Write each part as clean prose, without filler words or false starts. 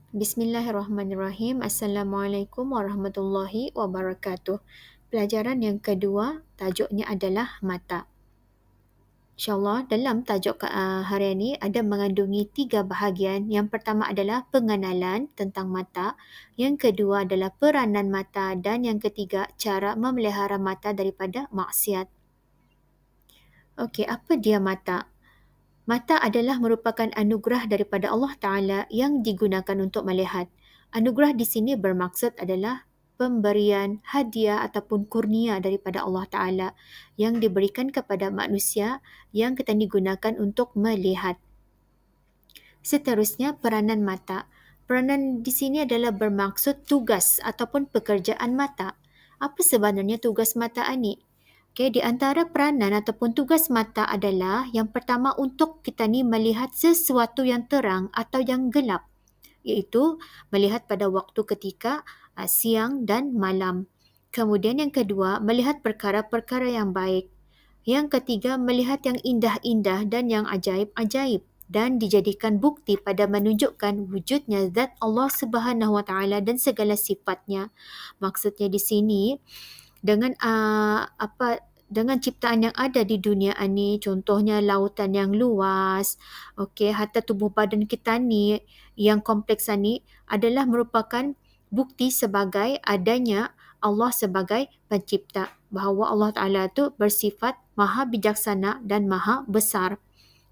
Bismillahirrahmanirrahim. Assalamualaikum warahmatullahi wabarakatuh. Pelajaran yang kedua, tajuknya adalah mata. InsyaAllah dalam tajuk hari ini ada mengandungi 3 bahagian. Yang pertama adalah pengenalan tentang mata. Yang kedua adalah peranan mata. Dan yang ketiga, cara memelihara mata daripada maksiat. Okey, apa dia mata? Mata adalah merupakan anugerah daripada Allah Ta'ala yang digunakan untuk melihat. Anugerah di sini bermaksud adalah pemberian hadiah ataupun kurnia daripada Allah Ta'ala yang diberikan kepada manusia yang kita digunakan untuk melihat. Seterusnya, peranan mata. Peranan di sini adalah bermaksud tugas ataupun pekerjaan mata. Apa sebenarnya tugas mata ini? Okay, di antara peranan ataupun tugas mata adalah yang pertama untuk kita ni melihat sesuatu yang terang atau yang gelap, iaitu melihat pada waktu ketika siang dan malam. Kemudian yang kedua, melihat perkara-perkara yang baik. Yang ketiga, melihat yang indah-indah dan yang ajaib-ajaib dan dijadikan bukti pada menunjukkan wujudnya zat Allah Subhanahu Wa Taala dan segala sifatnya. Maksudnya di sini dengan dengan ciptaan yang ada di dunia ini, contohnya lautan yang luas, okey, hatta tubuh badan kita ni yang kompleks ni adalah merupakan bukti sebagai adanya Allah sebagai pencipta, bahawa Allah Ta'ala tu bersifat maha bijaksana dan maha besar.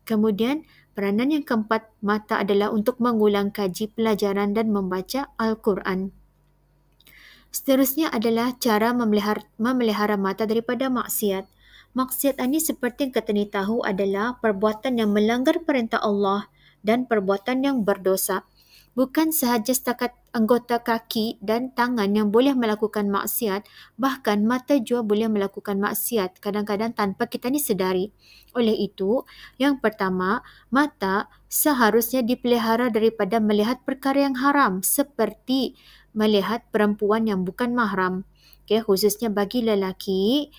Kemudian peranan yang keempat mata adalah untuk mengulang kaji pelajaran dan membaca Al-Quran. Seterusnya adalah cara memelihara mata daripada maksiat. Maksiat ini seperti yang kita ni tahu adalah perbuatan yang melanggar perintah Allah dan perbuatan yang berdosa. Bukan sahaja setakat anggota kaki dan tangan yang boleh melakukan maksiat, bahkan mata juga boleh melakukan maksiat kadang-kadang tanpa kita ni sedari. Oleh itu, yang pertama, mata seharusnya dipelihara daripada melihat perkara yang haram seperti melihat perempuan yang bukan mahram. Okay, khususnya bagi lelaki,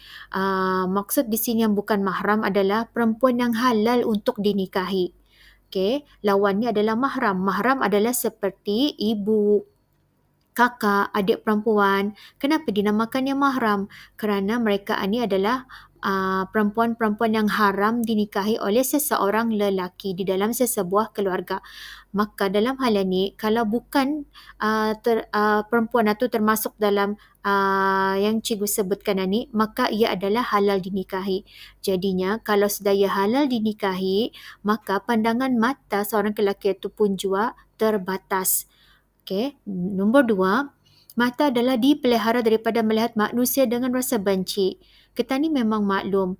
maksud di sini yang bukan mahram adalah perempuan yang halal untuk dinikahi. Okay, lawannya adalah mahram. Mahram adalah seperti ibu, kakak, adik perempuan. Kenapa dinamakannya mahram? Kerana mereka ini adalah perempuan-perempuan yang haram dinikahi oleh seseorang lelaki di dalam sesebuah keluarga. Maka dalam hal ini, kalau bukan perempuan itu termasuk dalam yang cikgu sebutkan ini, maka ia adalah halal dinikahi. Jadinya, kalau sudah ia halal dinikahi, maka pandangan mata seorang lelaki itu pun juga terbatas. Okay. Nombor 2, mata adalah dipelihara daripada melihat manusia dengan rasa benci. Kita ni memang maklum,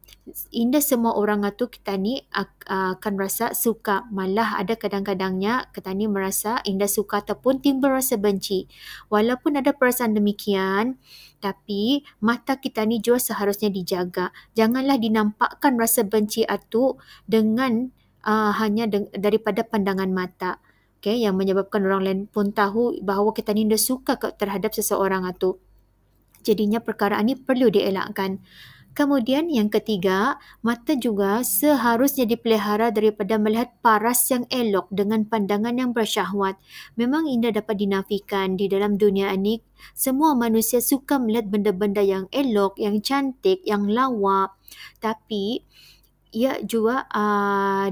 indah semua orang itu kita ni akan rasa suka. Malah ada kadang-kadangnya kita ni merasa indah suka ataupun timbul rasa benci. Walaupun ada perasaan demikian, tapi mata kita ni juga seharusnya dijaga. Janganlah dinampakkan rasa benci itu dengan hanya daripada pandangan mata. Okay, yang menyebabkan orang lain pun tahu bahawa kita ni dah suka terhadap seseorang itu. Jadinya perkara ini perlu dielakkan. Kemudian yang ketiga, mata juga seharusnya dipelihara daripada melihat paras yang elok dengan pandangan yang bersyahwat. Memang indah dapat dinafikan di dalam dunia ini. Semua manusia suka melihat benda-benda yang elok, yang cantik, yang lawa. Tapi ia juga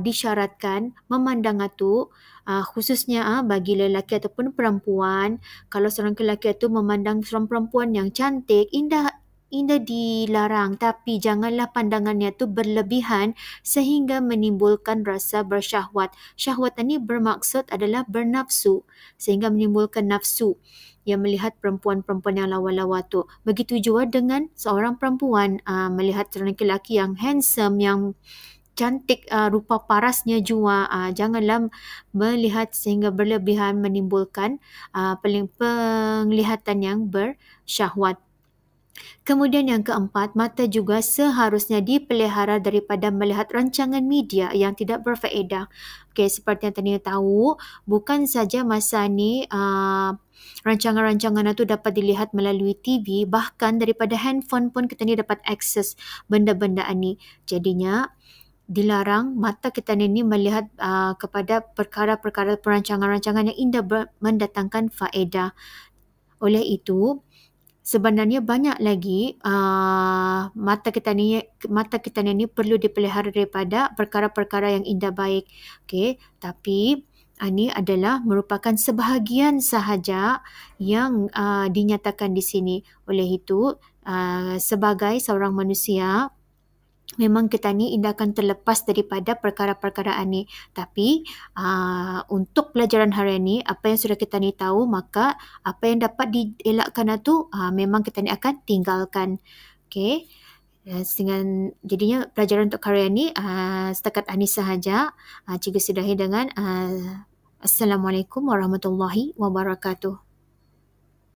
disyaratkan memandang itu khususnya bagi lelaki ataupun perempuan. Kalau seorang lelaki itu memandang seorang perempuan yang cantik, indah dilarang, tapi janganlah pandangannya itu berlebihan sehingga menimbulkan rasa bersyahwat. Syahwat ini bermaksud adalah bernafsu, sehingga menimbulkan nafsu yang melihat perempuan-perempuan yang lawa-lawa tu. Begitu juga dengan seorang perempuan melihat seorang lelaki yang handsome, yang cantik, rupa parasnya juga. Janganlah melihat sehingga berlebihan menimbulkan penglihatan yang bersyahwat. Kemudian yang keempat, mata juga seharusnya dipelihara daripada melihat rancangan media yang tidak berfaedah. Okey, seperti yang tadi tahu, bukan saja masa ni rancangan-rancangan itu dapat dilihat melalui TV, bahkan daripada handphone pun kita ni dapat akses benda-benda ini. Jadinya, dilarang mata kita ini melihat kepada perkara-perkara perancangan-rancangan yang indah mendatangkan faedah. Oleh itu, sebenarnya banyak lagi mata kita ni perlu dipelihara daripada perkara-perkara yang indah baik. Okey, tapi ini adalah merupakan sebahagian sahaja yang dinyatakan di sini. Oleh itu, sebagai seorang manusia, memang kita ni tidak akan terlepas daripada perkara-perkara ini. Tapi untuk pelajaran hari ini, apa yang sudah kita ni tahu, maka apa yang dapat dielakkan itu memang kita ni akan tinggalkan. Okey. Jadinya pelajaran untuk hari ini setakat ini sahaja. Cikgu sudahi dengan Assalamualaikum warahmatullahi wabarakatuh.